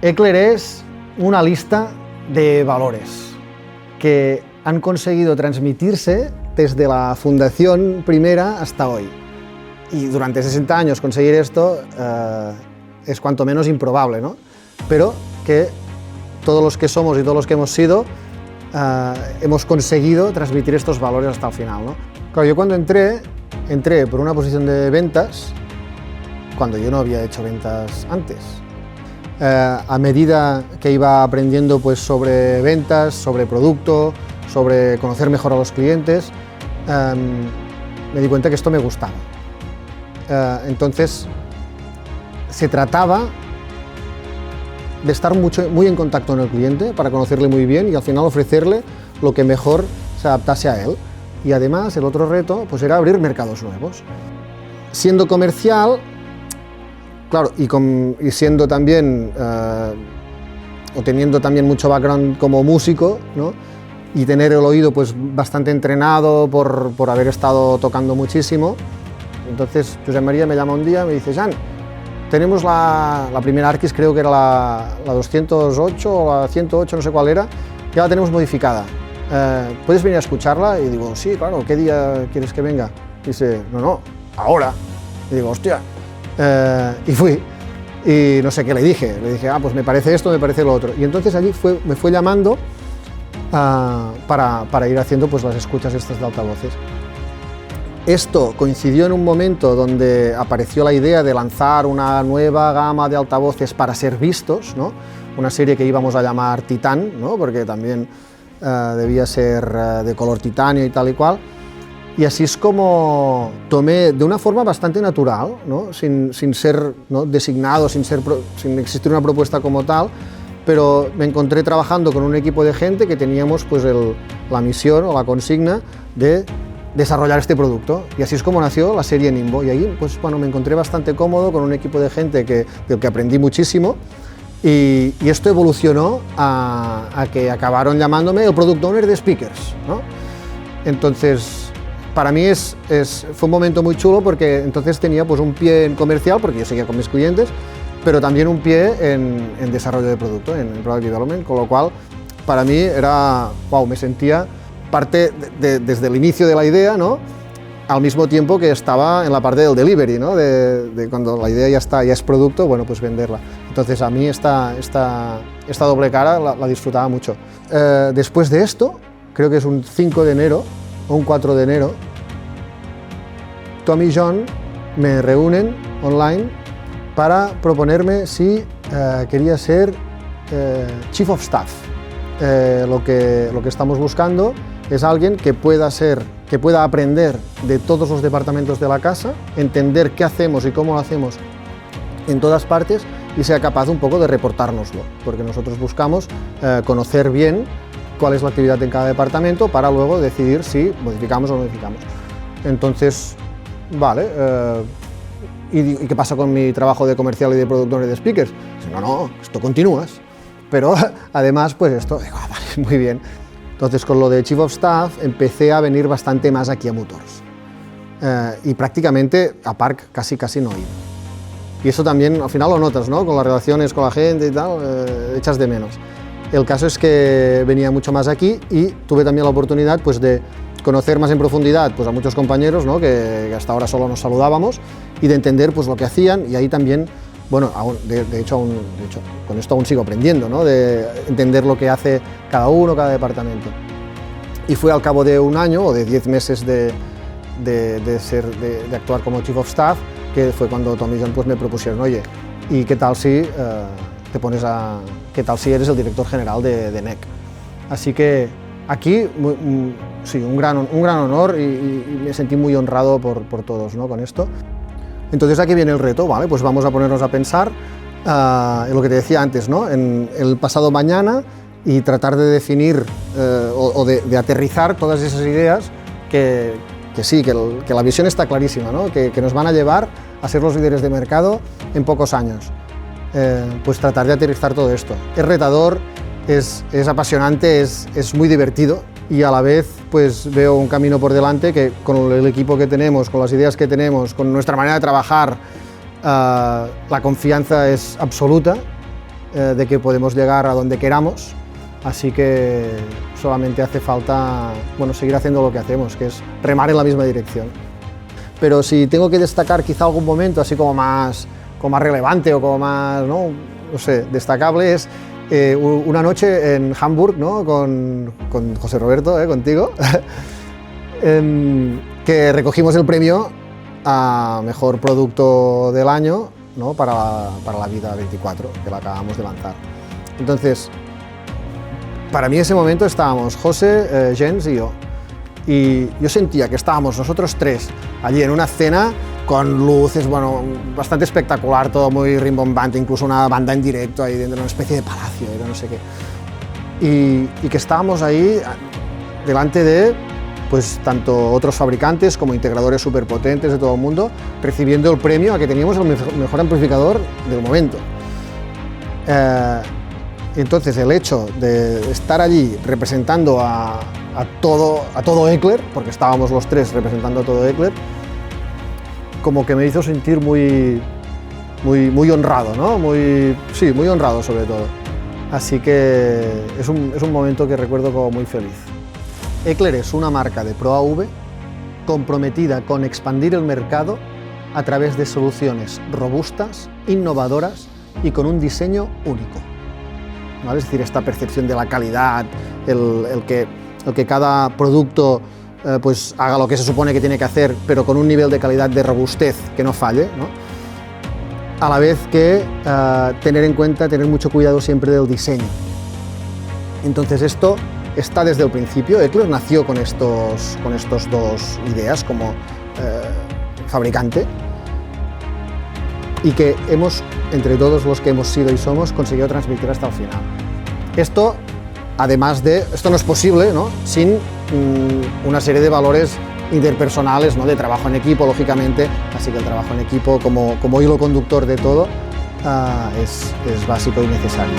Eclair es una lista de valores que han conseguido transmitirse desde la fundación primera hasta hoy. Y durante 60 años conseguir esto es cuanto menos improbable, ¿no? Pero que todos los que somos y todos los que hemos sido hemos conseguido transmitir estos valores hasta el final, ¿no? Claro, yo cuando entré por una posición de ventas, cuando yo no había hecho ventas antes. A medida que iba aprendiendo pues, sobre ventas, sobre producto, sobre conocer mejor a los clientes, me di cuenta que esto me gustaba. Entonces, se trataba de estar muy en contacto con el cliente para conocerle muy bien y al final ofrecerle lo que mejor se adaptase a él. Y además, el otro reto pues, era abrir mercados nuevos. Siendo comercial, claro, y siendo también, o teniendo también mucho background como músico, ¿no? Y tener el oído pues, bastante entrenado por haber estado tocando muchísimo. Entonces Josep María me llama un día y me dice, Jan, tenemos la primera Arquis, creo que era la 208 o la 108, no sé cuál era, ya la tenemos modificada. ¿Puedes venir a escucharla? Y digo, sí, claro, ¿qué día quieres que venga? Y dice, no, ahora. Y digo, hostia. Y fui, y no sé qué le dije, pues me parece esto, me parece lo otro. Y entonces allí me fue llamando para ir haciendo pues, las escuchas estas de altavoces. Esto coincidió en un momento donde apareció la idea de lanzar una nueva gama de altavoces para ser vistos, ¿no? Una serie que íbamos a llamar Titán, ¿no? Porque también debía ser de color titanio y tal y cual. Y así es como tomé de una forma bastante natural, ¿no? sin ser, ¿no? designado, sin existir una propuesta como tal, pero me encontré trabajando con un equipo de gente que teníamos pues, la misión o la consigna de desarrollar este producto. Y así es como nació la serie Nimbo. Y ahí pues, bueno, me encontré bastante cómodo con un equipo de gente del que aprendí muchísimo. Y esto evolucionó a que acabaron llamándome el Product Owner de Speakers, ¿no? Entonces, para mí fue un momento muy chulo porque entonces tenía pues, un pie en comercial, porque yo seguía con mis clientes, pero también un pie en desarrollo de producto, en Product Development, con lo cual para mí era, wow, me sentía parte desde el inicio de la idea, ¿no? Al mismo tiempo que estaba en la parte del delivery, ¿no? De cuando la idea ya es producto, bueno, pues venderla. Entonces a mí esta doble cara la disfrutaba mucho. Después de esto, creo que es un 5 de enero o un 4 de enero, Tom y John me reúnen online para proponerme si quería ser Chief of Staff. Lo que estamos buscando es alguien que pueda aprender de todos los departamentos de la casa, entender qué hacemos y cómo lo hacemos en todas partes y sea capaz un poco de reportárnoslo, porque nosotros buscamos conocer bien cuál es la actividad en cada departamento para luego decidir si modificamos o no modificamos. Entonces, vale, ¿y qué pasa con mi trabajo de comercial y de productor y de speakers? No, esto continúas, pero además, pues esto, digo, vale, muy bien. Entonces, con lo de Chief of Staff, empecé a venir bastante más aquí a Motors. Y prácticamente a Parc casi no he ido. Y eso también, al final lo notas, ¿no? Con las relaciones con la gente y tal, echas de menos. El caso es que venía mucho más aquí y tuve también la oportunidad pues, de conocer más en profundidad pues, a muchos compañeros, ¿no? que hasta ahora solo nos saludábamos, y de entender pues, lo que hacían, y ahí también, bueno, de hecho, con esto aún sigo aprendiendo, ¿no? De entender lo que hace cada uno, cada departamento. Y fue al cabo de un año o de 10 meses de actuar como Chief of Staff, que fue cuando Tom y John pues, me propusieron, oye, ¿y qué tal si qué tal si eres el director general de NEC? Así que aquí, sí, un gran honor y me sentí muy honrado por todos, ¿no? Con esto. Entonces aquí viene el reto, ¿vale? Pues vamos a ponernos a pensar en lo que te decía antes, ¿no? En el pasado mañana y tratar de definir o de aterrizar todas esas ideas que la visión está clarísima, ¿no? Que nos van a llevar a ser los líderes de mercado en pocos años. Pues tratar de aterrizar todo esto. Es retador, es apasionante, es muy divertido y a la vez pues veo un camino por delante que con el equipo que tenemos, con las ideas que tenemos, con nuestra manera de trabajar, la confianza es absoluta de que podemos llegar a donde queramos, así que solamente hace falta, bueno, seguir haciendo lo que hacemos, que es remar en la misma dirección. Pero si tengo que destacar quizá algún momento así como más relevante o como más, no sé, destacable, es una noche en Hamburg, ¿no? con José Roberto, contigo, que recogimos el premio a Mejor Producto del Año, ¿no? para la Vida 24, que la acabamos de lanzar. Entonces, para mí ese momento estábamos José, Jens y yo. Y yo sentía que estábamos nosotros tres allí en una cena con luces, bueno, bastante espectacular, todo muy rimbombante, incluso una banda en directo ahí dentro de una especie de palacio, era no sé qué. Y que estábamos ahí delante de, pues, tanto otros fabricantes como integradores superpotentes de todo el mundo, recibiendo el premio a que teníamos el mejor amplificador del momento. Entonces, el hecho de estar allí representando a todo Ekler, porque estábamos los tres representando a todo Ekler, como que me hizo sentir muy honrado, ¿no? Muy honrado sobre todo. Así que es un momento que recuerdo como muy feliz. Ekler es una marca de Pro AV comprometida con expandir el mercado a través de soluciones robustas, innovadoras y con un diseño único, ¿vale? Es decir, esta percepción de la calidad, el que cada producto pues haga lo que se supone que tiene que hacer, pero con un nivel de calidad, de robustez que no falle, ¿no? A la vez que tener mucho cuidado siempre del diseño. Entonces esto está desde el principio. Ekler nació con estos dos ideas como fabricante, y que hemos, entre todos los que hemos sido y somos, conseguido transmitir hasta el final. Esto, además de, esto no es posible, ¿no?, sin una serie de valores interpersonales, ¿no?, de trabajo en equipo, lógicamente, así que el trabajo en equipo como hilo conductor de todo es básico y necesario.